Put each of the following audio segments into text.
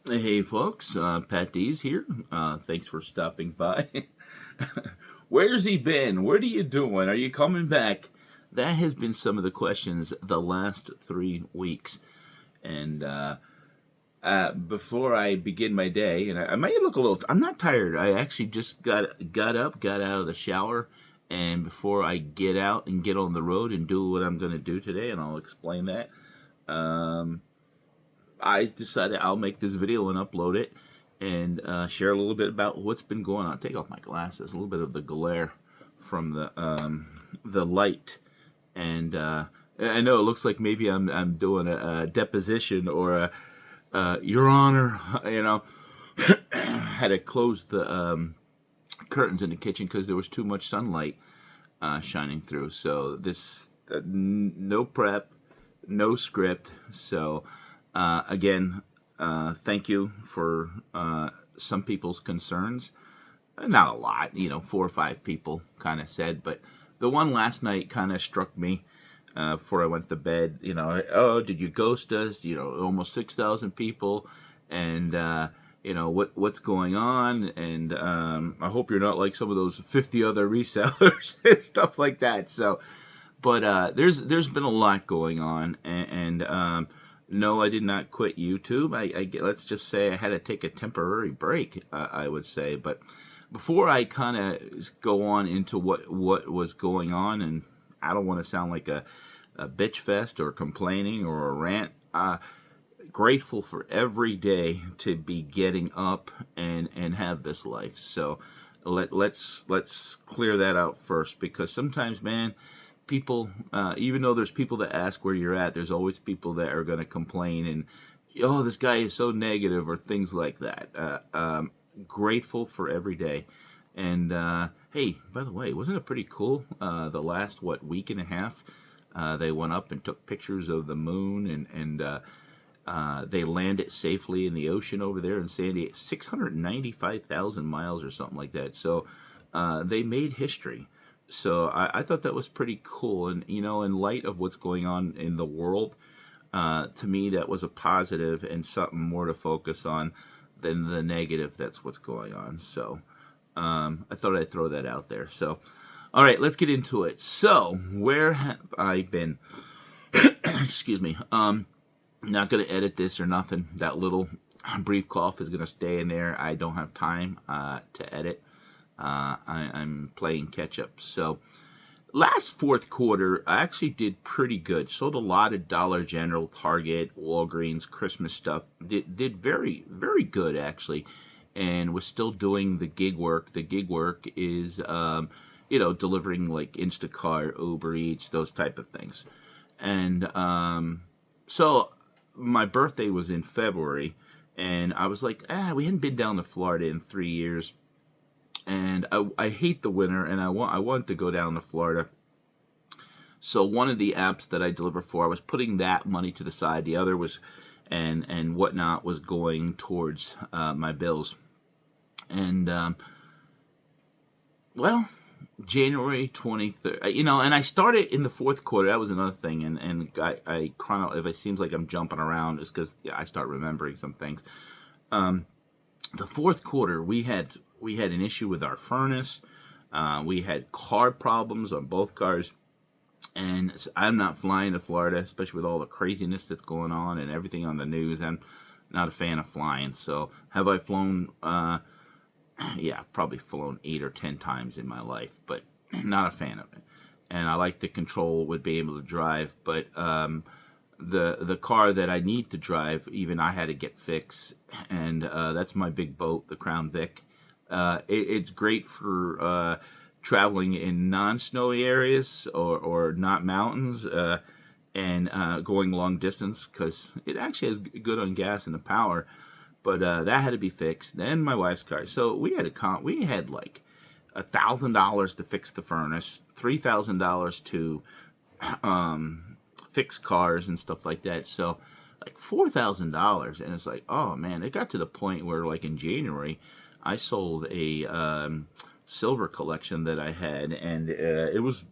Hey folks, Patdees here. Thanks for stopping by. Where's he been? What are you doing? Are you coming back? That has been some of the questions the last 3 weeks. And before I begin my day, and I might look a little, I'm not tired. I actually just got up, got out of the shower, and before I get out and get on the road and do what I'm going to do today, and I'll explain that. I decided I'll make this video and upload it and share a little bit about what's been going on. Take off my glasses, a little bit of the glare from the light, and I know it looks like maybe I'm doing a deposition or Your Honor. Had to close the curtains in the kitchen because there was too much sunlight shining through. So this no prep, no script. So again, thank you for some people's concerns. Not a lot, 4 or 5 people kind of said, but the one last night kind of struck me before I went to bed. Oh, did you ghost us? Almost 6,000 people, and what's going on? And I hope you're not like some of those 50 other resellers and stuff like that. So, but there's been a lot going on, and no, I did not quit YouTube. Let's just say I had to take a temporary break. I would say, but before I kind of go on into what was going on, and I don't want to sound like a bitch fest or complaining or a rant. Grateful for every day to be getting up and have this life. So let's clear that out first, because sometimes, man, people, even though there's people that ask where you're at, there's always people that are going to complain and, oh, this guy is so negative or things like that. Grateful for every day. And hey, by the way, wasn't it pretty cool? The last week and a half, they went up and took pictures of the moon, and they landed safely in the ocean over there in San Diego, 695,000 miles or something like that. So they made history. So I thought that was pretty cool. And, in light of what's going on in the world, to me, that was a positive and something more to focus on than the negative that's what's going on. So I thought I'd throw that out there. So, all right, let's get into it. So, where have I been? Excuse me. Not going to edit this or nothing. That little brief cough is going to stay in there. I don't have time to edit. I'm playing catch up. So, last fourth quarter, I actually did pretty good. Sold a lot of Dollar General, Target, Walgreens, Christmas stuff. Did very, very good, actually. And was still doing the gig work. The gig work is, delivering like Instacart, Uber Eats, those type of things. And so my birthday was in February. And I was like, we hadn't been down to Florida in 3 years. And I hate the winter, and I wanted to go down to Florida. So one of the apps that I deliver for, I was putting that money to the side. The other was, and whatnot, was going towards my bills. And well, January 23rd, and I started in the fourth quarter. That was another thing, and I if it seems like I'm jumping around, it's because I start remembering some things. The fourth quarter, we had an issue with our furnace. We had car problems on both cars. And I'm not flying to Florida, especially with all the craziness that's going on and everything on the news. I'm not a fan of flying. So have I flown? Yeah, probably flown 8 or 10 times in my life, but not a fan of it. And I like the control, would be able to drive, but the car that I need to drive, even I had to get fixed, and that's my big boat, the Crown Vic. It's great for traveling in non-snowy areas or not mountains, and going long distance, because it actually has good on gas and the power. But that had to be fixed. Then my wife's car. So we had like $1,000 to fix the furnace, $3,000 to fix cars and stuff like that. So like $4,000, and it's like, oh man, it got to the point where like in January, I sold a silver collection that I had, and it was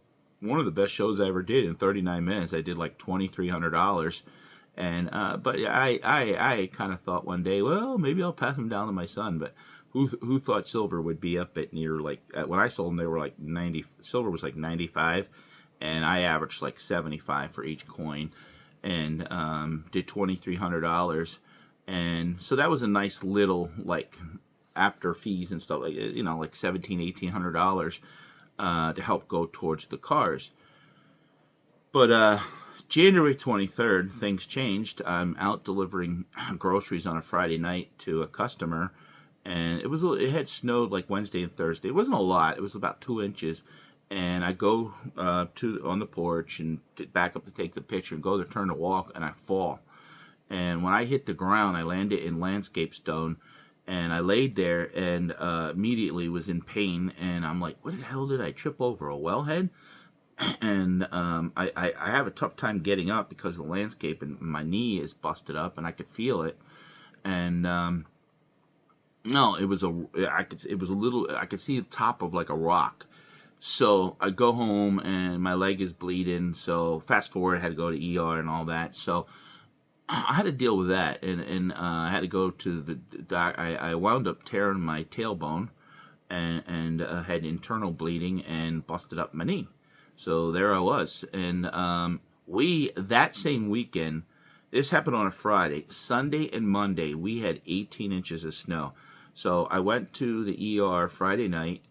one of the best shows I ever did. In 39 minutes, I did like $2,300, And but I kind of thought one day, well, maybe I'll pass them down to my son. But who thought silver would be up at near like when I sold them, they were like 90. Silver was like 95, and I averaged like 75 for each coin, and did $2,300, and so that was a nice little like after fees and stuff like like $1,700-$1,800 to help go towards the cars. But January 23rd, things changed. I'm out delivering groceries on a Friday night to a customer, and it had snowed like Wednesday and Thursday. It wasn't a lot. It was about 2 inches. And I go on the porch and back up to take the picture and go to turn to walk, and I fall. And when I hit the ground, I landed in landscape stone, and I laid there and immediately was in pain. And I'm like, what the hell did I trip over? A wellhead? And I have a tough time getting up because of the landscape, and my knee is busted up, and I could feel it. And no, it was I could see the top of like a rock. So I go home and my leg is bleeding. So fast forward, I had to go to ER and all that. So I had to deal with that, and I had to go to the doc. I wound up tearing my tailbone, and had internal bleeding and busted up my knee. So there I was, and that same weekend, this happened on a Friday, Sunday and Monday, we had 18 inches of snow. So I went to the ER Friday night.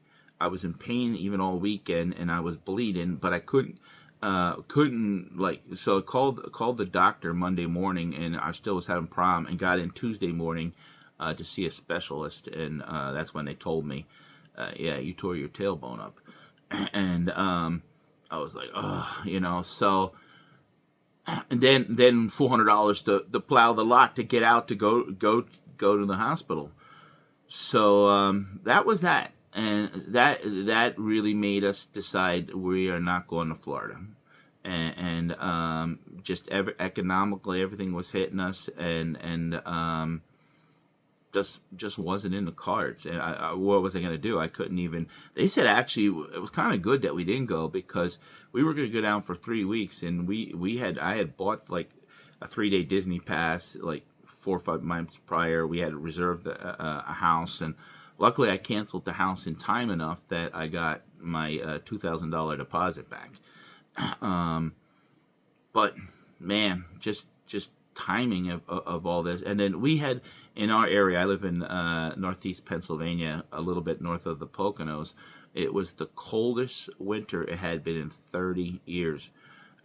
I was in pain even all weekend, and I was bleeding, but I couldn't so I called the doctor Monday morning, and I still was having prom, and got in Tuesday morning to see a specialist, and that's when they told me, yeah, you tore your tailbone up. And I was like, oh, so, and then $400 to plow the lot to get out to go to the hospital. So that was that. And that really made us decide we are not going to Florida, and just economically everything was hitting us, and just wasn't in the cards. And what was I going to do? I couldn't even. They said actually it was kind of good that we didn't go, because we were going to go down for 3 weeks, and I had bought like a 3-day Disney pass like 4 or 5 months prior. We had reserved a house, and luckily, I canceled the house in time enough that I got my $2,000 deposit back. But man, just timing of all this. And then we had in our area. I live in northeast Pennsylvania, a little bit north of the Poconos. It was the coldest winter it had been in 30 years.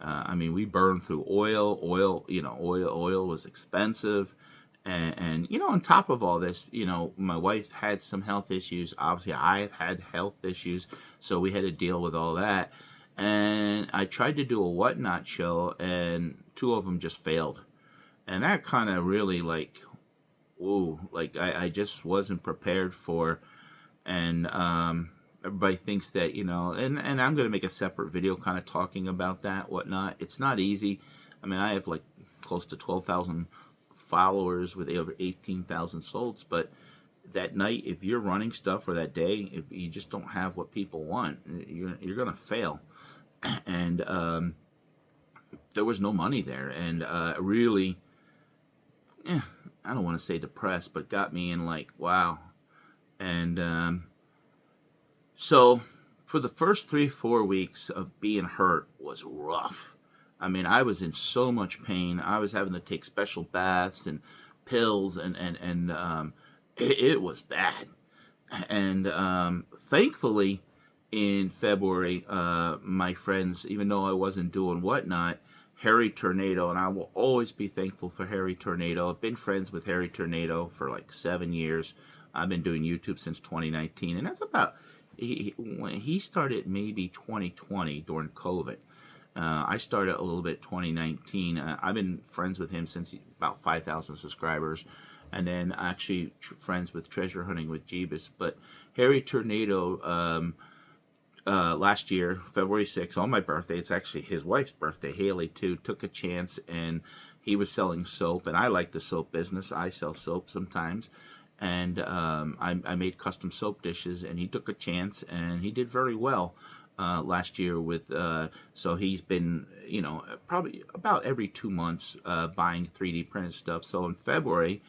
I mean, we burned through oil. Oil was expensive. And on top of all this, my wife had some health issues. Obviously, I've had health issues, so we had to deal with all that. And I tried to do a Whatnot show, and 2 of them just failed. And that kind of really I just wasn't prepared for. And everybody thinks that, and I'm going to make a separate video kind of talking about that, Whatnot. It's not easy. I mean, I have like close to 12,000 followers with over 18,000 solds, but that night, if you're running stuff, or that day, if you just don't have what people want, you're gonna fail. And there was no money there, and really, I don't want to say depressed, but got me in like, wow. And so for the first 3-4 weeks of being hurt was rough. I mean, I was in so much pain. I was having to take special baths and pills, and it was bad. And thankfully, in February, my friends, even though I wasn't doing Whatnot, Harry Tornado, and I will always be thankful for Harry Tornado. I've been friends with Harry Tornado for like 7 years. I've been doing YouTube since 2019, and that's about, he started maybe 2020 during COVID. I started a little bit 2019. I've been friends with him since about 5,000 subscribers, and then actually friends with Treasure Hunting with Jeebus. But Harry Tornado, last year, February 6th, on my birthday, it's actually his wife's birthday, Haley, too, took a chance, and he was selling soap, and I like the soap business. I sell soap sometimes, and I made custom soap dishes, and he took a chance, and he did very well. last year with so he's been, probably about every 2 months buying 3D printed stuff. So in February,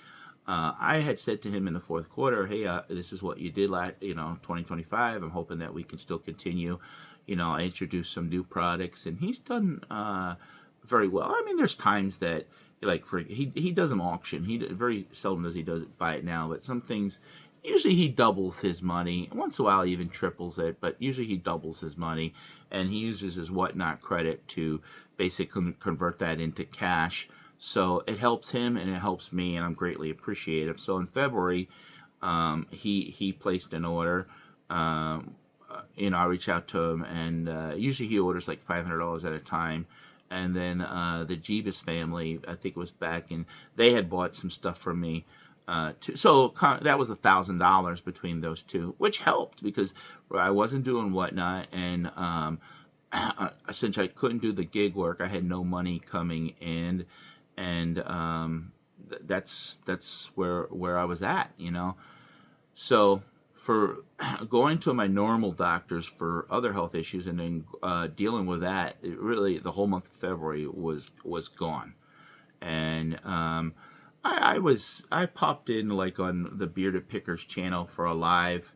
I had said to him in the fourth quarter, hey, this is what you did last, 2025. I'm hoping that we can still continue. I introduced some new products, and he's done very well. I mean, there's times that, like, he does an auction. Very seldom does he buy it now, but some things, usually he doubles his money. Once in a while, he even triples it, but usually he doubles his money, and he uses his whatnot credit to basically convert that into cash. So it helps him and it helps me, and I'm greatly appreciative. So in February, he placed an order. I reach out to him, and usually he orders like $500 at a time. And then the Jeebus family, I think it was back, and they had bought some stuff from me. So that was $1,000 between those two, which helped because I wasn't doing whatnot, and since I couldn't do the gig work, I had no money coming in, and that's where I was at, So for going to my normal doctors for other health issues and then dealing with that, really the whole month of February was gone, and I popped in like on the Bearded Pickers channel for a live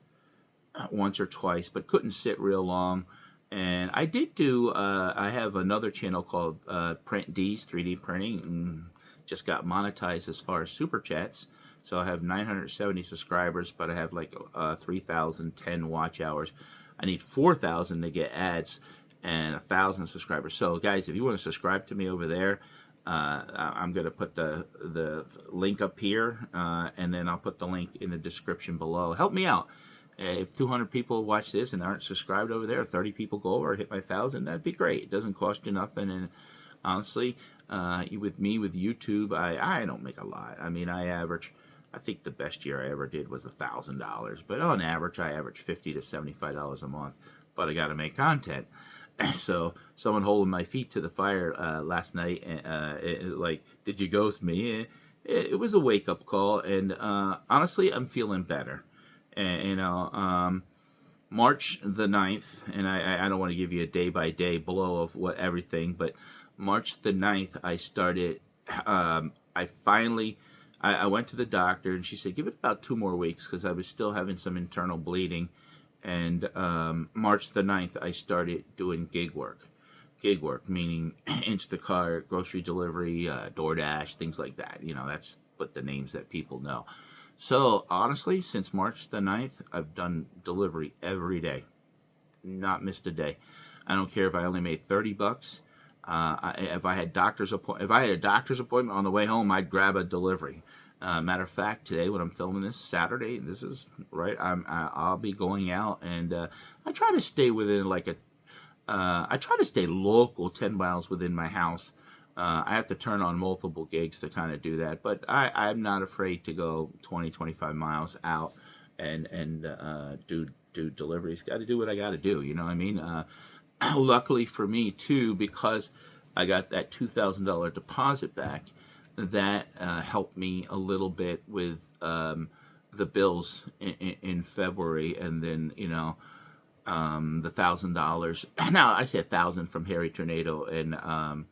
once or twice, but couldn't sit real long. And I did do, I have another channel called Patdees 3D Printing, and just got monetized as far as super chats. So I have 970 subscribers, but I have like 3,010 watch hours. I need 4,000 to get ads and 1,000 subscribers. So guys, if you want to subscribe to me over there, I'm going to put the link up here, and then I'll put the link in the description below. Help me out. If 200 people watch this and aren't subscribed over there, 30 people go over, hit my 1,000, that'd be great. It doesn't cost you nothing, and honestly, with YouTube, I don't make a lot. I mean, I think the best year I ever did was $1,000, but on average, I average $50 to $75 a month. But I got to make content. So someone holding my feet to the fire last night, like, did you ghost me? It was a wake up call, and honestly, I'm feeling better. And March the 9th, and I don't want to give you a day-by-day blow of what everything, but March the 9th, I started, I went to the doctor, and she said, give it about 2 more weeks, because I was still having some internal bleeding, and March the 9th, I started doing gig work. Gig work, meaning Instacart, grocery delivery, DoorDash, things like that. That's what the names that people know. So, honestly, since March the 9th, I've done delivery every day. Not missed a day. I don't care if I only made $30. If I had a doctor's appointment on the way home, I'd grab a delivery. Matter of fact, today when I'm filming this, Saturday, this is right. I'll be going out, and I try to stay within I try to stay local, 10 miles within my house. I have to turn on multiple gigs to kind of do that, but I'm not afraid to go 20, 25 miles out and do deliveries. Got to do what I got to do, you know what I mean? Luckily for me, too, because I got that $2,000 deposit back, that helped me a little bit with the bills in February, and then, the $1,000. Now, I say 1,000 from Harry Tornado and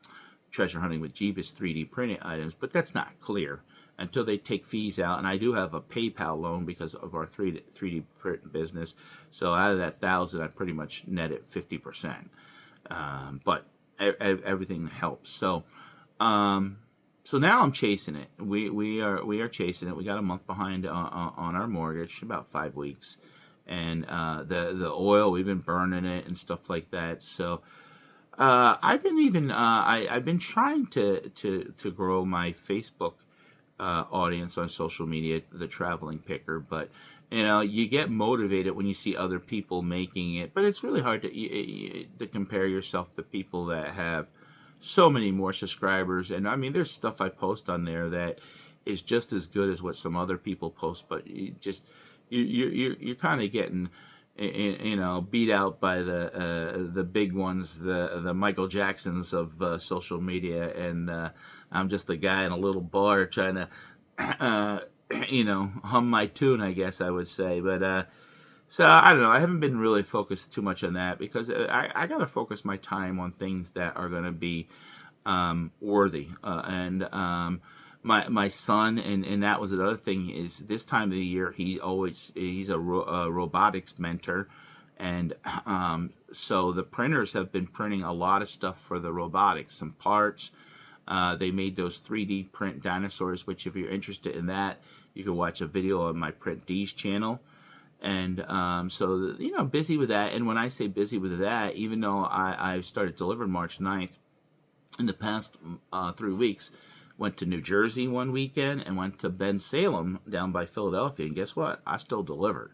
Treasure Hunting with Jeebus 3D printed items, but that's not clear until they take fees out. And I do have a PayPal loan because of our 3D print business. So out of that 1,000, I pretty much netted 50%. But everything helps. So now I'm chasing it. We are chasing it. We got a month behind on our mortgage, about 5 weeks, and the oil, we've been burning it and stuff like that. So. I've been trying to grow my Facebook audience on social media, the Traveling Picker, but you get motivated when you see other people making it, but it's really hard to compare yourself to people that have so many more subscribers. And I mean, there's stuff I post on there that is just as good as what some other people post, but you're kind of getting beat out by the big ones, the Michael Jacksons of social media, and I'm just a guy in a little bar trying to hum my tune, I guess I would say. But So I don't know. I haven't been really focused too much on that because I got to focus my time on things that are going to be worthy. And my son, and that was another thing, is this time of the year he's a robotics mentor, and so the printers have been printing a lot of stuff for the robotics, some parts. They made those 3D print dinosaurs, which if you're interested in that, you can watch a video on my Patdees channel. And so, busy with that. And when I say busy with that, even though I started delivering March 9th, in the past 3 weeks, went to New Jersey one weekend and went to Bensalem down by Philadelphia. And guess what? I still delivered.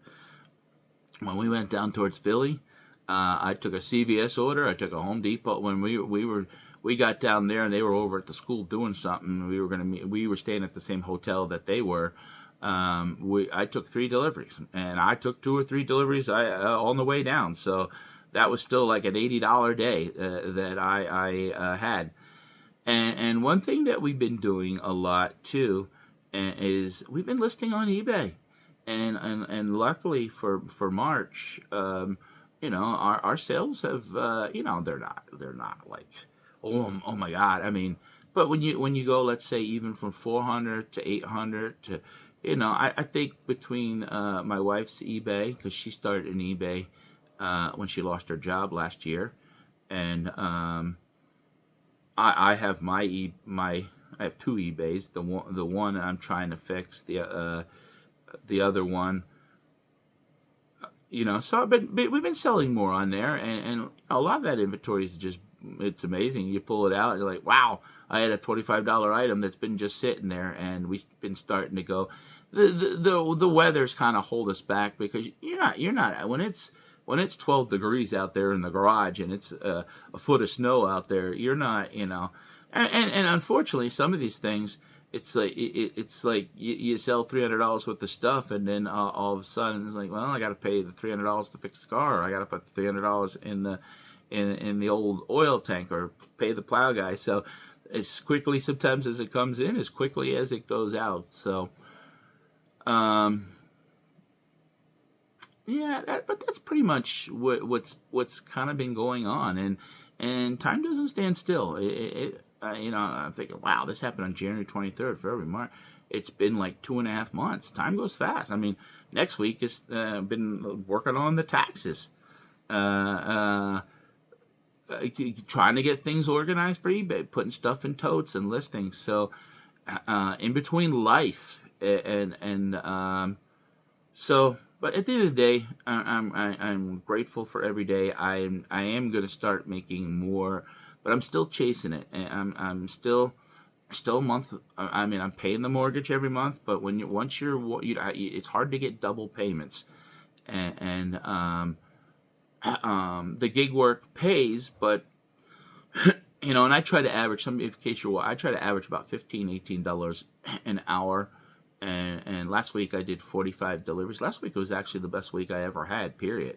When we went down towards Philly, I took a CVS order. I took a Home Depot. When we got down there and they were over at the school doing something, we were gonna meet. We were staying at the same hotel that they were. I took 3 deliveries, and I took 2 or 3 deliveries on the way down. So that was still like an $80 day that I had. And one thing that we've been doing a lot too is we've been listing on eBay, and luckily for March, our sales have they're not like oh my God. I mean, but when you go, let's say, even from 400 to 800 to I think between my wife's eBay, because she started in eBay when she lost her job last year, and I have I have 2 eBays. The one I'm trying to fix, the other one, So we've been selling more on there, and a lot of that inventory is just, it's amazing. You pull it out, you're like, wow, I had a $25 item that's been just sitting there, and we've been starting to go. The weather's kind of hold us back, because you're not when it's 12 degrees out there in the garage and it's a foot of snow out there, you're not, and unfortunately some of these things, it's like you sell $300 worth of stuff, and then all of a sudden it's like, well, I got to pay the $300 to fix the car, or I got to put the $300 in the old oil tank, or pay the plow guy. So as quickly sometimes as it comes in, as quickly as it goes out. So yeah, but that's pretty much what's kind of been going on, and time doesn't stand still. I'm thinking, wow, this happened on January 23rd, February, March. It's been like 2.5 months. Time goes fast. I mean, next week is been working on the taxes, trying to get things organized for eBay, putting stuff in totes and listings. So in between life and so. But at the end of the day, I'm grateful for every day. I am going to start making more, but I'm still chasing it. And I'm still a month. I mean, I'm paying the mortgage every month, but it's hard to get double payments, and the gig work pays, but and I try to average, in case I try to average about $15-18 an hour. And last week I did 45 deliveries. Last week was actually the best week I ever had, period.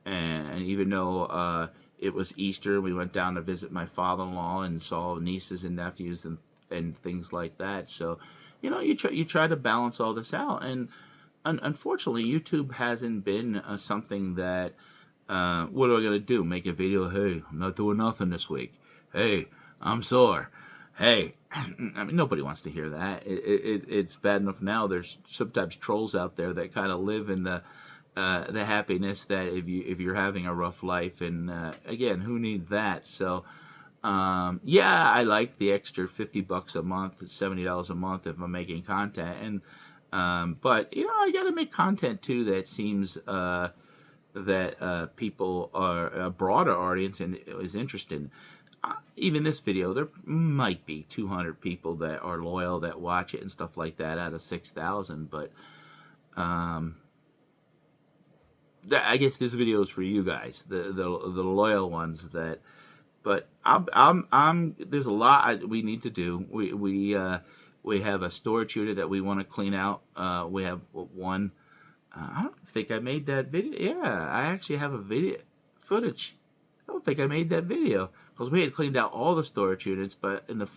And even though it was Easter, we went down to visit my father-in-law and saw nieces and nephews and things like that. So, you try to balance all this out. And unfortunately, YouTube hasn't been something that, what am I going to do? Make a video? Hey, I'm not doing nothing this week. Hey, I'm sore. Hey, I mean, nobody wants to hear that. It's bad enough now. There's sometimes trolls out there that kind of live in the happiness that if you're having a rough life, and again, who needs that? So, yeah, I like the extra $50 a month, $70 a month if I'm making content, and but I got to make content too that seems that people are a broader audience and is interested. Even this video, there might be 200 people that are loyal that watch it and stuff like that out of 6,000. But I guess this video is for you guys, the loyal ones. But I'm there's a lot we need to do. We have a storage unit that we want to clean out. We have one. I don't think I made that video. Yeah, I actually have a video footage. I don't think I made that video because we had cleaned out all the storage units. But in the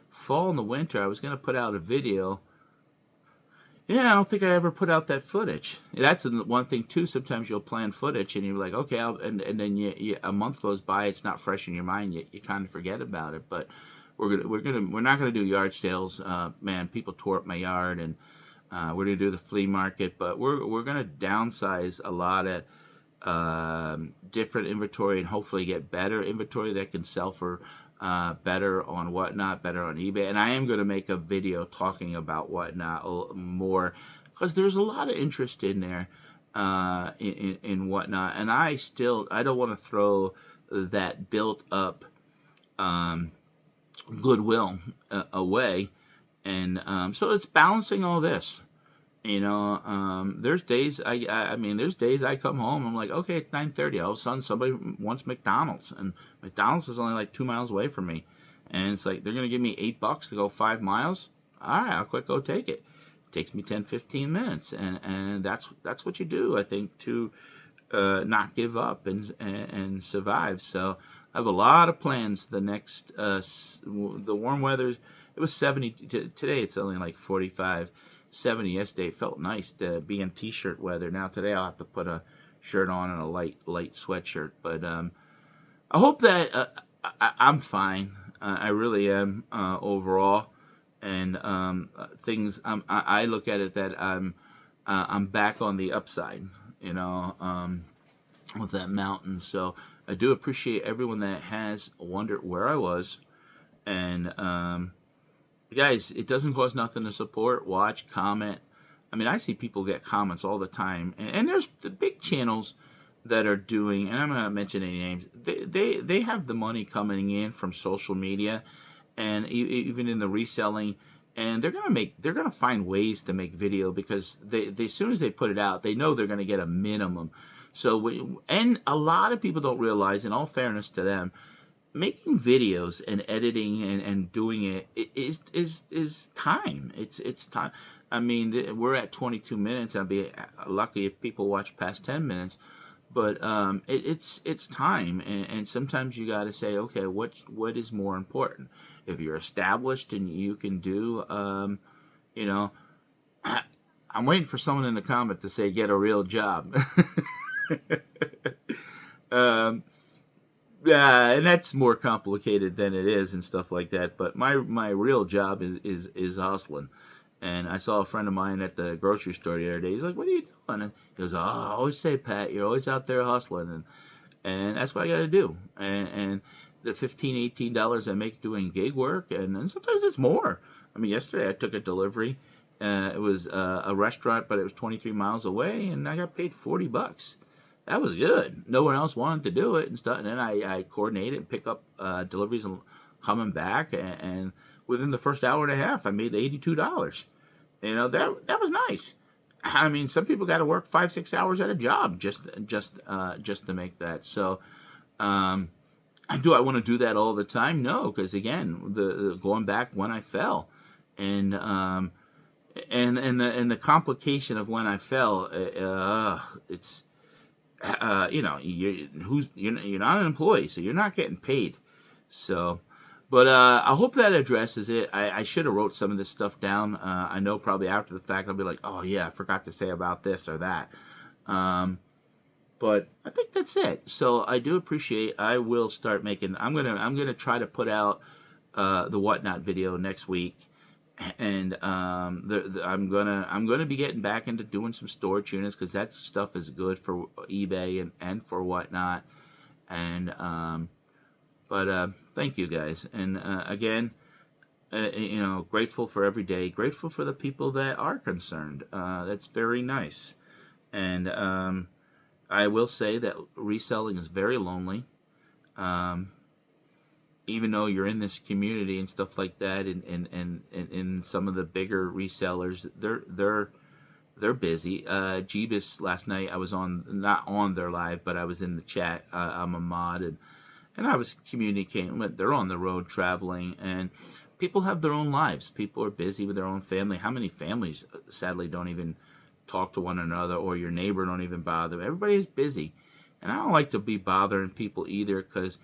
fall and the winter, I was going to put out a video. Yeah, I don't think I ever put out that footage. That's one thing too. Sometimes you'll plan footage and you're like, okay, and then a month goes by, it's not fresh in your mind. You kind of forget about it. But we're not gonna do yard sales. Man, people tore up my yard, and we're gonna do the flea market. But we're gonna downsize a lot of different inventory and hopefully get better inventory that can sell for better on Whatnot, better on eBay. And I am going to make a video talking about Whatnot more, because there's a lot of interest in there in Whatnot. And I don't want to throw that built up goodwill away. And so it's balancing all this. There's days there's days I come home, I'm like, okay, it's 9:30. All of a sudden, somebody wants McDonald's, and McDonald's is only like 2 miles away from me, and it's like they're gonna give me $8 to go 5 miles. All right, I'll quick go take it. It takes me 10-15 minutes, and that's what you do, I think, to not give up and survive. So I have a lot of plans. The next the warm weather, it was 70 today. It's only like 45. 70 yesterday. It felt nice to be in t-shirt weather. Now today I'll have to put a shirt on and a light sweatshirt. But I hope that I'm fine. I really am overall. And things I look at it that I'm back on the upside. With that mountain. So I do appreciate everyone that has wondered where I was, and guys, it doesn't cost nothing to support, watch, comment. I mean, I see people get comments all the time, and there's the big channels that are doing, and I'm not mentioning any names. They have the money coming in from social media, and even in the reselling, and they're gonna find ways to make video, because they as soon as they put it out, they know they're gonna get a minimum. So and a lot of people don't realize, in all fairness to them, making videos and editing and doing it is time. It's time. I mean, we're at 22 minutes. I'd be lucky if people watch past 10 minutes. But it's time, and sometimes you got to say, okay, what is more important? If you're established and you can do, I'm waiting for someone in the comment to say, get a real job. Yeah, and that's more complicated than it is and stuff like that. But my real job is hustling. And I saw a friend of mine at the grocery store the other day. He's like, "What are you doing?" And he goes, "Oh, I always say, Pat, you're always out there hustling, and that's what I got to do." And the $15-18 I make doing gig work, and then sometimes it's more. I mean, yesterday I took a delivery. It was a restaurant, but it was 23 miles away, and I got paid $40. That was good. No one else wanted to do it and stuff. And then I coordinated and pick up deliveries and coming back. And within the first hour and a half, I made $82. That was nice. I mean, some people got to work 5-6 hours at a job just to make that. So, do I want to do that all the time? No, because again, the going back when I fell, and the complication of when I fell, it's. You're not an employee, so you're not getting paid. So, but I hope that addresses it. I should have wrote some of this stuff down. I know probably after the fact I'll be like, oh yeah, I forgot to say about this or that. But I think that's it. So I do appreciate. I will start making. I'm gonna try to put out the Whatnot video next week. And I'm gonna be getting back into doing some storage units, because that stuff is good for eBay and for Whatnot. And but thank you guys, and again, grateful for every day, grateful for the people that are concerned. That's very nice, and I will say that reselling is very lonely. Even though you're in this community and stuff like that, and some of the bigger resellers, they're busy. Jeebus last night, I was not on their live, but I was in the chat. I'm a mod, and I was communicating. But they're on the road traveling, and people have their own lives. People are busy with their own family. How many families, sadly, don't even talk to one another, or your neighbor don't even bother? Everybody is busy, and I don't like to be bothering people either, because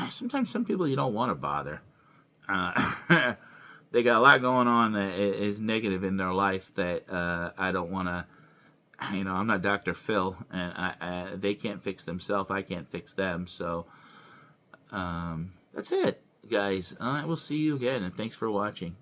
sometimes some people you don't want to bother. they got a lot going on that is negative in their life that I don't want to. I'm not Dr. Phil, and they can't fix themselves. I can't fix them. So that's it, guys. I will see you again, and thanks for watching.